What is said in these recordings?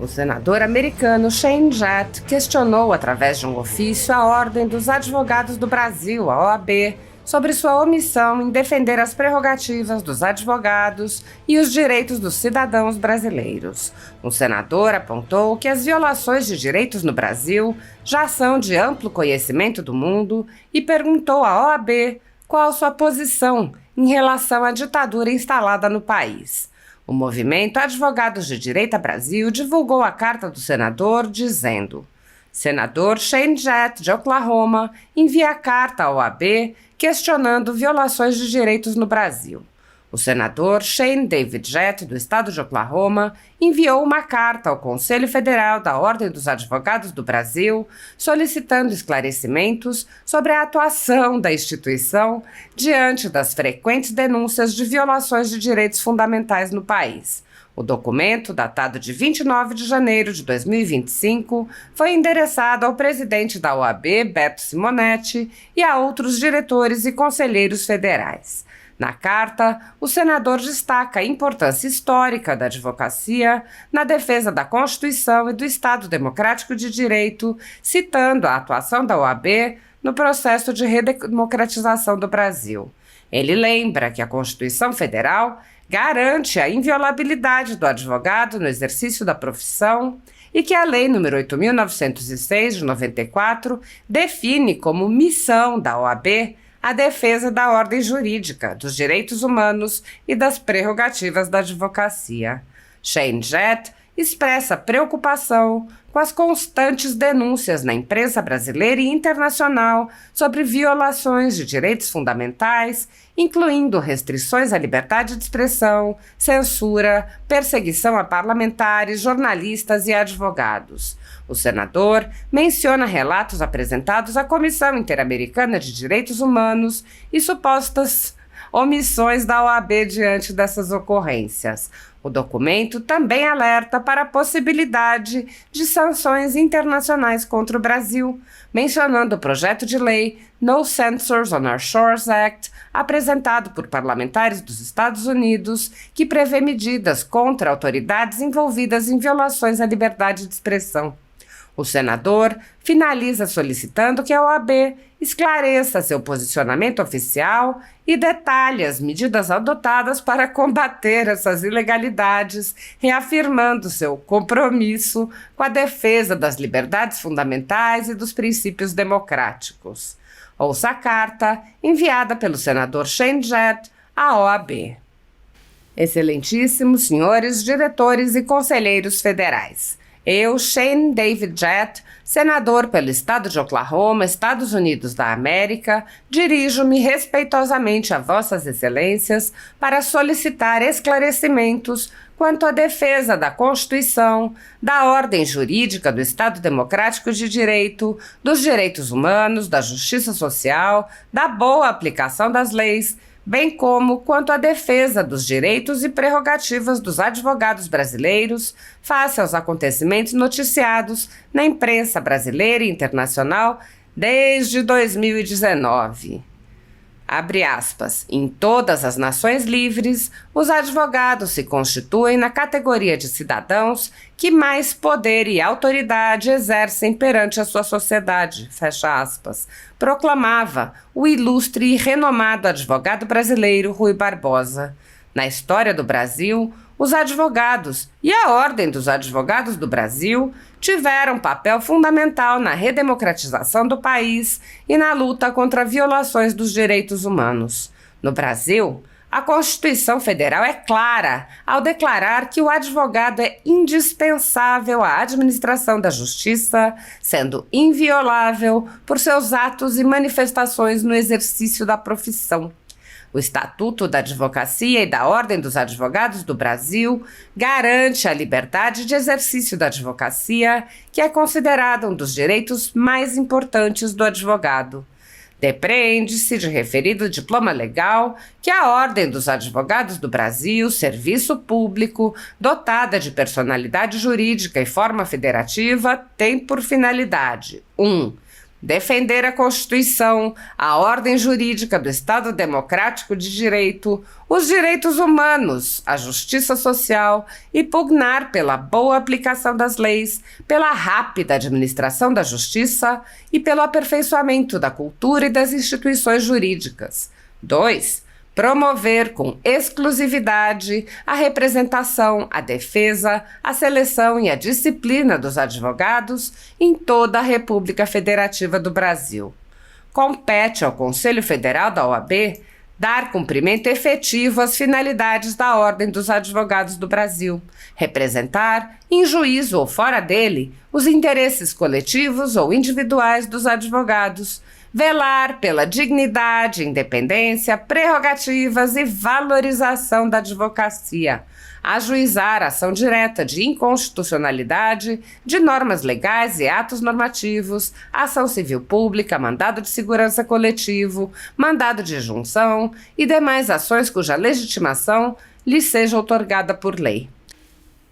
O senador americano Shane Jett questionou através de um ofício a Ordem dos Advogados do Brasil, a OAB, sobre sua omissão em defender as prerrogativas dos advogados e os direitos dos cidadãos brasileiros. O senador apontou que as violações de direitos no Brasil já são de amplo conhecimento do mundo e perguntou à OAB qual sua posição em relação à ditadura instalada no país. O movimento Advogados de Direita Brasil divulgou a carta do senador dizendo: Senador Shane Jett, de Oklahoma, envia carta à OAB questionando violações de direitos no Brasil. O senador Shane David Jett, do estado de Oklahoma, enviou uma carta ao Conselho Federal da Ordem dos Advogados do Brasil, solicitando esclarecimentos sobre a atuação da instituição diante das frequentes denúncias de violações de direitos fundamentais no país. O documento, datado de 29 de janeiro de 2025, foi endereçado ao presidente da OAB, Beto Simonetti, e a outros diretores e conselheiros federais. Na carta, o senador destaca a importância histórica da advocacia na defesa da Constituição e do Estado Democrático de Direito, citando a atuação da OAB no processo de redemocratização do Brasil. Ele lembra que a Constituição Federal garante a inviolabilidade do advogado no exercício da profissão e que a Lei nº 8.906, de 94, define como missão da OAB a defesa da ordem jurídica, dos direitos humanos e das prerrogativas da advocacia. Shane Jett expressa preocupação com as constantes denúncias na imprensa brasileira e internacional sobre violações de direitos fundamentais, incluindo restrições à liberdade de expressão, censura, perseguição a parlamentares, jornalistas e advogados. O senador menciona relatos apresentados à Comissão Interamericana de Direitos Humanos e supostas omissões da OAB diante dessas ocorrências. O documento também alerta para a possibilidade de sanções internacionais contra o Brasil, mencionando o projeto de lei No Censors on Our Shores Act, apresentado por parlamentares dos Estados Unidos, que prevê medidas contra autoridades envolvidas em violações à liberdade de expressão. O senador finaliza solicitando que a OAB esclareça seu posicionamento oficial e detalhe as medidas adotadas para combater essas ilegalidades, reafirmando seu compromisso com a defesa das liberdades fundamentais e dos princípios democráticos. Ouça a carta enviada pelo senador Shane Jett à OAB. Excelentíssimos senhores diretores e conselheiros federais. Eu, Shane David Jett, senador pelo estado de Oklahoma, Estados Unidos da América, dirijo-me respeitosamente a vossas excelências para solicitar esclarecimentos quanto à defesa da Constituição, da ordem jurídica do Estado Democrático de Direito, dos direitos humanos, da justiça social, da boa aplicação das leis, bem como quanto à defesa dos direitos e prerrogativas dos advogados brasileiros face aos acontecimentos noticiados na imprensa brasileira e internacional desde 2019. Abre aspas. Em todas as nações livres, os advogados se constituem na categoria de cidadãos que mais poder e autoridade exercem perante a sua sociedade, fecha aspas, proclamava o ilustre e renomado advogado brasileiro Rui Barbosa. Na história do Brasil, os advogados e a Ordem dos Advogados do Brasil tiveram papel fundamental na redemocratização do país e na luta contra violações dos direitos humanos. No Brasil, a Constituição Federal é clara ao declarar que o advogado é indispensável à administração da justiça, sendo inviolável por seus atos e manifestações no exercício da profissão. O Estatuto da Advocacia e da Ordem dos Advogados do Brasil garante a liberdade de exercício da advocacia, que é considerada um dos direitos mais importantes do advogado. Depreende-se de referido diploma legal que a Ordem dos Advogados do Brasil, serviço público, dotada de personalidade jurídica e forma federativa, tem por finalidade 1. defender a Constituição, a ordem jurídica do Estado Democrático de Direito, os direitos humanos, a justiça social e pugnar pela boa aplicação das leis, pela rápida administração da justiça e pelo aperfeiçoamento da cultura e das instituições jurídicas. 2. Promover com exclusividade a representação, a defesa, a seleção e a disciplina dos advogados em toda a República Federativa do Brasil. Compete ao Conselho Federal da OAB dar cumprimento efetivo às finalidades da Ordem dos Advogados do Brasil, representar, em juízo ou fora dele, os interesses coletivos ou individuais dos advogados, velar pela dignidade, independência, prerrogativas e valorização da advocacia, ajuizar ação direta de inconstitucionalidade de normas legais e atos normativos, ação civil pública, mandado de segurança coletivo, mandado de junção e demais ações cuja legitimação lhe seja outorgada por lei.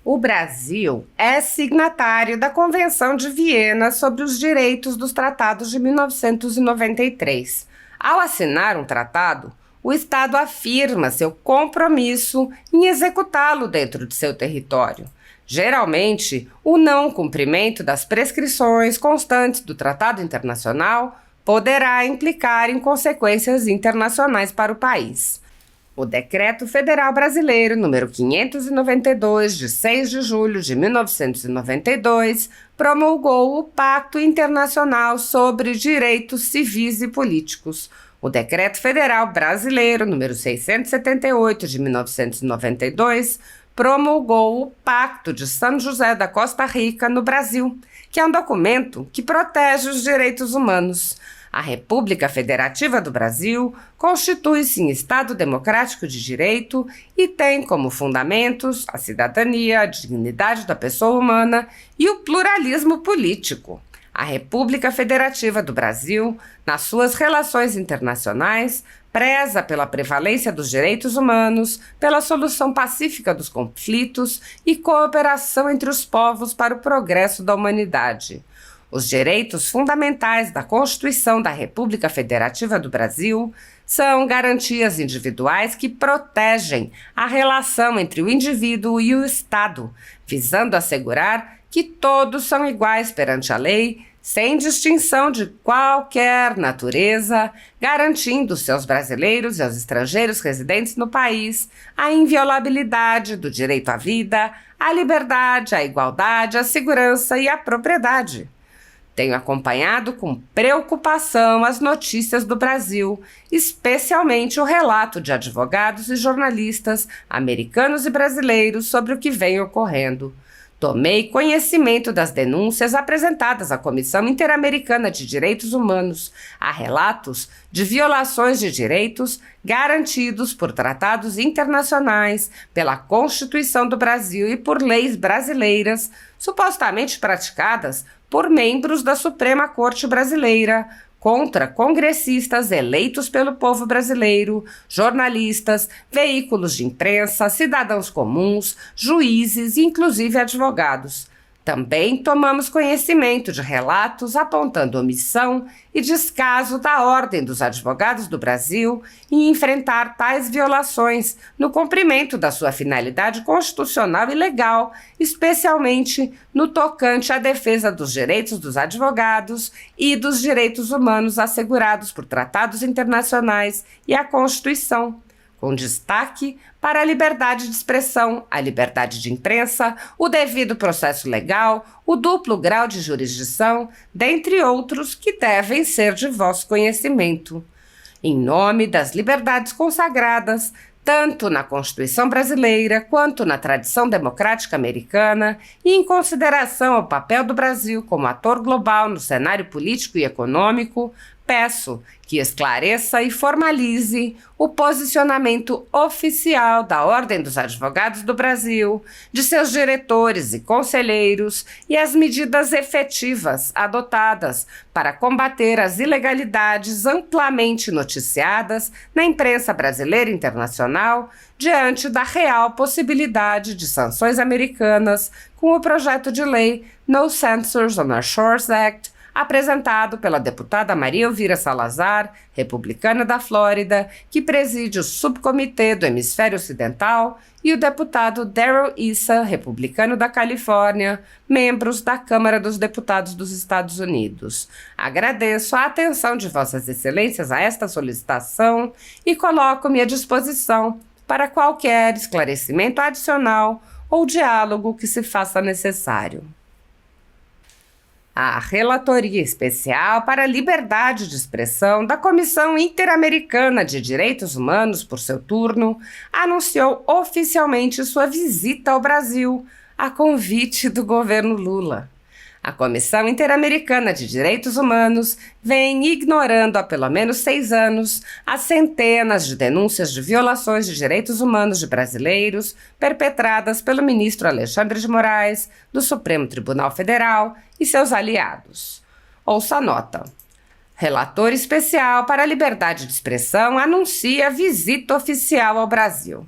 O Brasil é signatário da Convenção de Viena sobre os Direitos dos Tratados de 1993. Ao assinar um tratado, o Estado afirma seu compromisso em executá-lo dentro de seu território. Geralmente, o não cumprimento das prescrições constantes do tratado internacional poderá implicar em consequências internacionais para o país. O Decreto Federal Brasileiro número 592, de 6 de julho de 1992, promulgou o Pacto Internacional sobre Direitos Civis e Políticos. O Decreto Federal Brasileiro número 678, de 1992, promulgou o Pacto de São José da Costa Rica, no Brasil, que é um documento que protege os direitos humanos. A República Federativa do Brasil constitui-se em Estado democrático de direito e tem como fundamentos a cidadania, a dignidade da pessoa humana e o pluralismo político. A República Federativa do Brasil, nas suas relações internacionais, preza pela prevalência dos direitos humanos, pela solução pacífica dos conflitos e cooperação entre os povos para o progresso da humanidade. Os direitos fundamentais da Constituição da República Federativa do Brasil são garantias individuais que protegem a relação entre o indivíduo e o Estado, visando assegurar que todos são iguais perante a lei, sem distinção de qualquer natureza, garantindo seus brasileiros e aos estrangeiros residentes no país a inviolabilidade do direito à vida, à liberdade, à igualdade, à segurança e à propriedade. Tenho acompanhado com preocupação as notícias do Brasil, especialmente o relato de advogados e jornalistas americanos e brasileiros sobre o que vem ocorrendo. Tomei conhecimento das denúncias apresentadas à Comissão Interamericana de Direitos Humanos, a relatos de violações de direitos garantidos por tratados internacionais, pela Constituição do Brasil e por leis brasileiras, supostamente praticadas por membros da Suprema Corte Brasileira, contra congressistas eleitos pelo povo brasileiro, jornalistas, veículos de imprensa, cidadãos comuns, juízes e inclusive advogados. Também tomamos conhecimento de relatos apontando omissão e descaso da Ordem dos Advogados do Brasil em enfrentar tais violações no cumprimento da sua finalidade constitucional e legal, especialmente no tocante à defesa dos direitos dos advogados e dos direitos humanos assegurados por tratados internacionais e a Constituição, com destaque para a liberdade de expressão, a liberdade de imprensa, o devido processo legal, o duplo grau de jurisdição, dentre outros que devem ser de vosso conhecimento. Em nome das liberdades consagradas, tanto na Constituição brasileira quanto na tradição democrática americana, e em consideração ao papel do Brasil como ator global no cenário político e econômico, peço que esclareça e formalize o posicionamento oficial da Ordem dos Advogados do Brasil, de seus diretores e conselheiros e as medidas efetivas adotadas para combater as ilegalidades amplamente noticiadas na imprensa brasileira e internacional diante da real possibilidade de sanções americanas com o projeto de lei No Censors on Our Shores Act, apresentado pela deputada Maria Elvira Salazar, republicana da Flórida, que preside o subcomitê do Hemisfério Ocidental, e o deputado Darrell Issa, republicano da Califórnia, membros da Câmara dos Deputados dos Estados Unidos. Agradeço a atenção de Vossas Excelências a esta solicitação e coloco-me à disposição para qualquer esclarecimento adicional ou diálogo que se faça necessário. A Relatoria Especial para a Liberdade de Expressão da Comissão Interamericana de Direitos Humanos, por seu turno, anunciou oficialmente sua visita ao Brasil, a convite do governo Lula. A Comissão Interamericana de Direitos Humanos vem ignorando há pelo menos 6 anos as centenas de denúncias de violações de direitos humanos de brasileiros perpetradas pelo ministro Alexandre de Moraes, do Supremo Tribunal Federal, e seus aliados. Ouça a nota. Relator Especial para a Liberdade de Expressão anuncia visita oficial ao Brasil.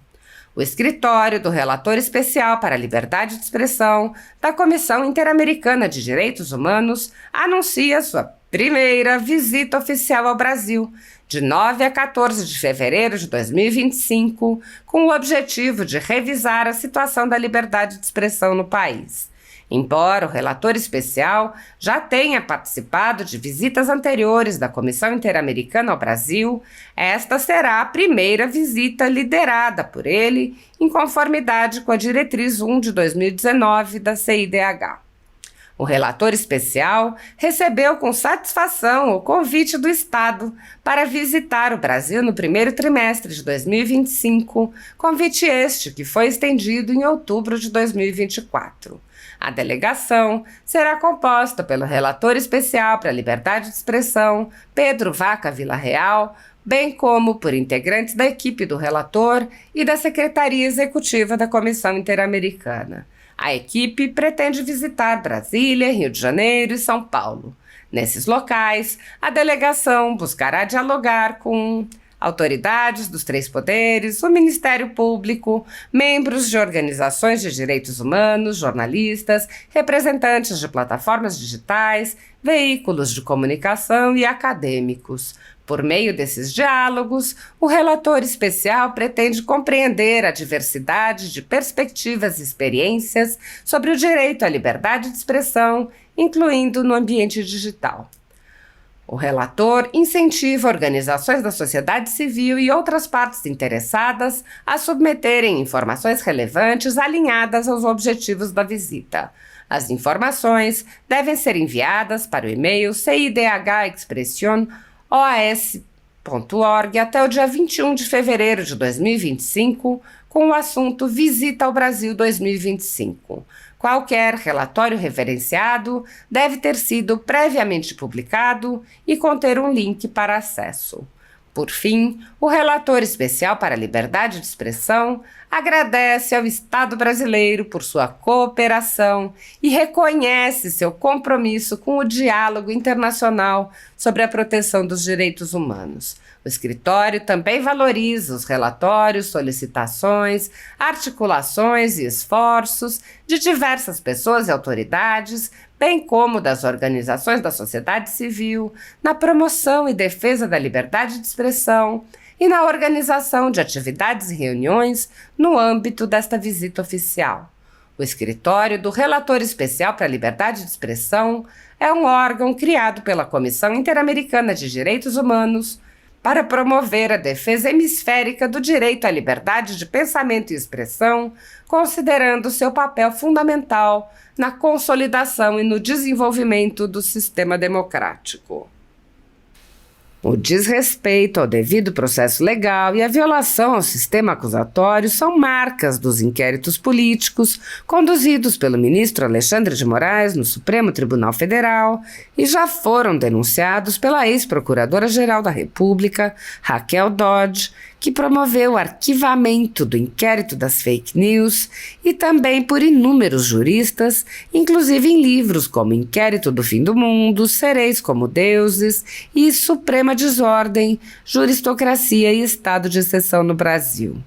O escritório do Relator Especial para a Liberdade de Expressão da Comissão Interamericana de Direitos Humanos anuncia sua primeira visita oficial ao Brasil, de 9 a 14 de fevereiro de 2025, com o objetivo de revisar a situação da liberdade de expressão no país. Embora o relator especial já tenha participado de visitas anteriores da Comissão Interamericana ao Brasil, esta será a primeira visita liderada por ele, em conformidade com a Diretriz 1 de 2019 da CIDH. O relator especial recebeu com satisfação o convite do Estado para visitar o Brasil no primeiro trimestre de 2025, convite este que foi estendido em outubro de 2024. A delegação será composta pelo Relator Especial para a Liberdade de Expressão, Pedro Vaca Villarreal, bem como por integrantes da equipe do relator e da Secretaria Executiva da Comissão Interamericana. A equipe pretende visitar Brasília, Rio de Janeiro e São Paulo. Nesses locais, a delegação buscará dialogar com autoridades dos 3 poderes, o Ministério Público, membros de organizações de direitos humanos, jornalistas, representantes de plataformas digitais, veículos de comunicação e acadêmicos. Por meio desses diálogos, o relator especial pretende compreender a diversidade de perspectivas e experiências sobre o direito à liberdade de expressão, incluindo no ambiente digital. O relator incentiva organizações da sociedade civil e outras partes interessadas a submeterem informações relevantes alinhadas aos objetivos da visita. As informações devem ser enviadas para o e-mail cidhexpression@oas.org até o dia 21 de fevereiro de 2025, com o assunto Visita ao Brasil 2025. Qualquer relatório referenciado deve ter sido previamente publicado e conter um link para acesso. Por fim, o relator especial para a liberdade de expressão agradece ao Estado brasileiro por sua cooperação e reconhece seu compromisso com o diálogo internacional sobre a proteção dos direitos humanos. O escritório também valoriza os relatórios, solicitações, articulações e esforços de diversas pessoas e autoridades, bem como das organizações da sociedade civil, na promoção e defesa da liberdade de expressão e na organização de atividades e reuniões no âmbito desta visita oficial. O escritório do Relator Especial para a Liberdade de Expressão é um órgão criado pela Comissão Interamericana de Direitos Humanos para promover a defesa hemisférica do direito à liberdade de pensamento e expressão, considerando seu papel fundamental na consolidação e no desenvolvimento do sistema democrático. O desrespeito ao devido processo legal e a violação ao sistema acusatório são marcas dos inquéritos políticos conduzidos pelo ministro Alexandre de Moraes no Supremo Tribunal Federal e já foram denunciados pela ex-procuradora-geral da República, Raquel Dodge, que promoveu o arquivamento do inquérito das fake news, e também por inúmeros juristas, inclusive em livros como Inquérito do Fim do Mundo, Sereis como Deuses e Suprema Desordem, Juristocracia e Estado de Exceção no Brasil.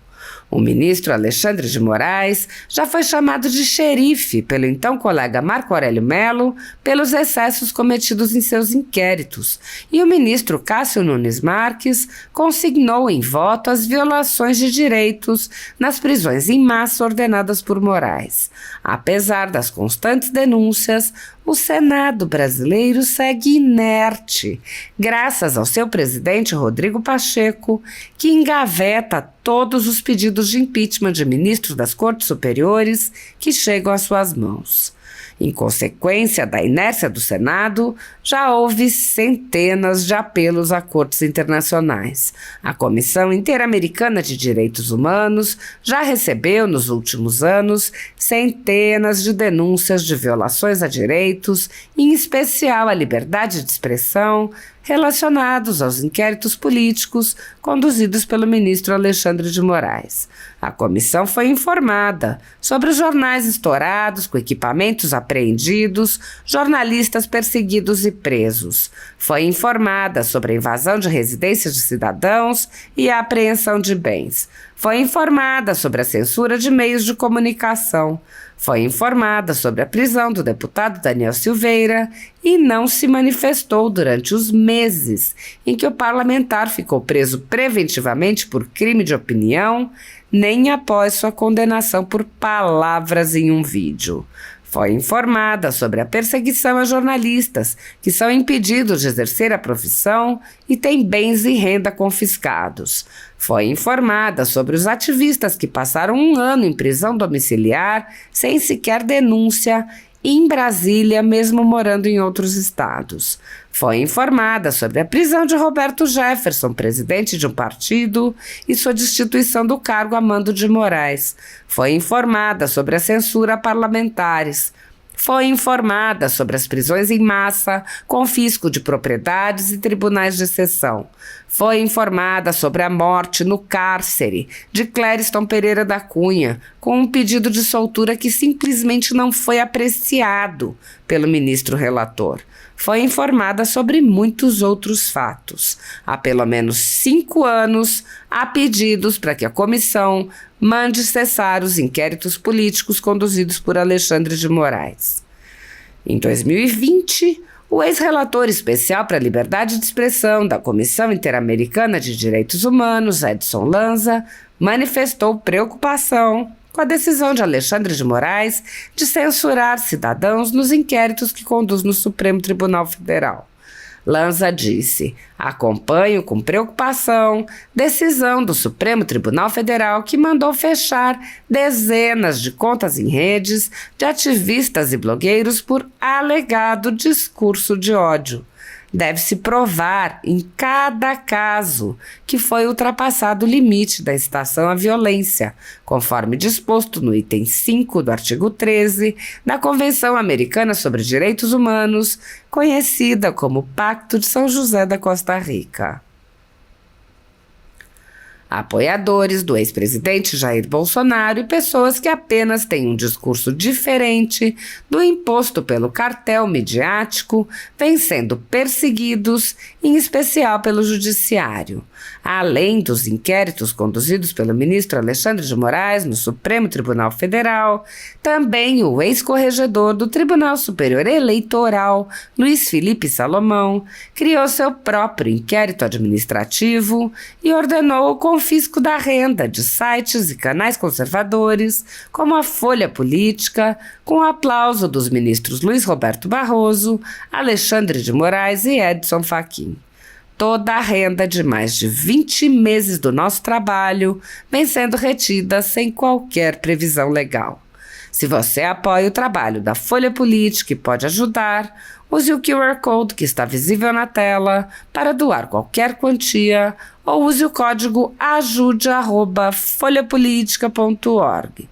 O ministro Alexandre de Moraes já foi chamado de xerife pelo então colega Marco Aurélio Mello pelos excessos cometidos em seus inquéritos, e o ministro Cássio Nunes Marques consignou em voto as violações de direitos nas prisões em massa ordenadas por Moraes. Apesar das constantes denúncias, o Senado brasileiro segue inerte, graças ao seu presidente Rodrigo Pacheco, que engaveta todos os pedidos de impeachment de ministros das Cortes Superiores que chegam às suas mãos. Em consequência da inércia do Senado, já houve centenas de apelos a cortes internacionais. A Comissão Interamericana de Direitos Humanos já recebeu, nos últimos anos, centenas de denúncias de violações a direitos, em especial à liberdade de expressão, relacionados aos inquéritos políticos conduzidos pelo ministro Alexandre de Moraes. A comissão foi informada sobre os jornais estourados com equipamentos apreendidos, jornalistas perseguidos e presos. Foi informada sobre a invasão de residências de cidadãos e a apreensão de bens. Foi informada sobre a censura de meios de comunicação. Foi informada sobre a prisão do deputado Daniel Silveira e não se manifestou durante os meses em que o parlamentar ficou preso preventivamente por crime de opinião, nem após sua condenação por palavras em um vídeo. Foi informada sobre a perseguição a jornalistas que são impedidos de exercer a profissão e têm bens e renda confiscados. Foi informada sobre os ativistas que passaram 1 ano em prisão domiciliar sem sequer denúncia em Brasília, mesmo morando em outros estados. Foi informada sobre a prisão de Roberto Jefferson, presidente de um partido, e sua destituição do cargo a mando de Moraes. Foi informada sobre a censura a parlamentares. Foi informada sobre as prisões em massa, confisco de propriedades e tribunais de exceção. Foi informada sobre a morte no cárcere de Clériston Pereira da Cunha, com um pedido de soltura que simplesmente não foi apreciado pelo ministro relator. Foi informada sobre muitos outros fatos. Há pelo menos 5 anos, há pedidos para que a comissão mande cessar os inquéritos políticos conduzidos por Alexandre de Moraes. Em 2020, o ex-relator especial para a liberdade de expressão da Comissão Interamericana de Direitos Humanos, Edson Lanza, manifestou preocupação com a decisão de Alexandre de Moraes de censurar cidadãos nos inquéritos que conduz no Supremo Tribunal Federal. Lanza disse: acompanho com preocupação decisão do Supremo Tribunal Federal que mandou fechar dezenas de contas em redes de ativistas e blogueiros por alegado discurso de ódio. Deve-se provar, em cada caso, que foi ultrapassado o limite da incitação à violência, conforme disposto no item 5 do artigo 13 da Convenção Americana sobre Direitos Humanos, conhecida como Pacto de São José da Costa Rica. Apoiadores do ex-presidente Jair Bolsonaro e pessoas que apenas têm um discurso diferente do imposto pelo cartel midiático vêm sendo perseguidos, em especial pelo Judiciário. Além dos inquéritos conduzidos pelo ministro Alexandre de Moraes no Supremo Tribunal Federal, também o ex-corregedor do Tribunal Superior Eleitoral, Luiz Felipe Salomão, criou seu próprio inquérito administrativo e ordenou o confisco da renda de sites e canais conservadores, como a Folha Política, com o aplauso dos ministros Luiz Roberto Barroso, Alexandre de Moraes e Edson Fachin. Toda a renda de mais de 20 meses do nosso trabalho vem sendo retida sem qualquer previsão legal. Se você apoia o trabalho da Folha Política e pode ajudar, use o QR Code que está visível na tela para doar qualquer quantia ou use o código ajude@folhapolitica.org.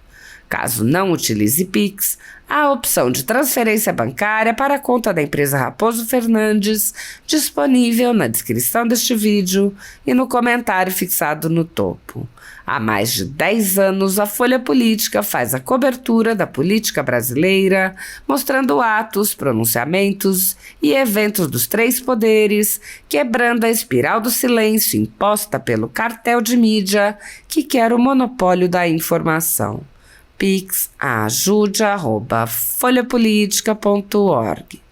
Caso não utilize Pix, há a opção de transferência bancária para a conta da empresa Raposo Fernandes, disponível na descrição deste vídeo e no comentário fixado no topo. Há mais de 10 anos, a Folha Política faz a cobertura da política brasileira, mostrando atos, pronunciamentos e eventos dos três poderes, quebrando a espiral do silêncio imposta pelo cartel de mídia que quer o monopólio da informação. Pix ajude@folhapolitica.org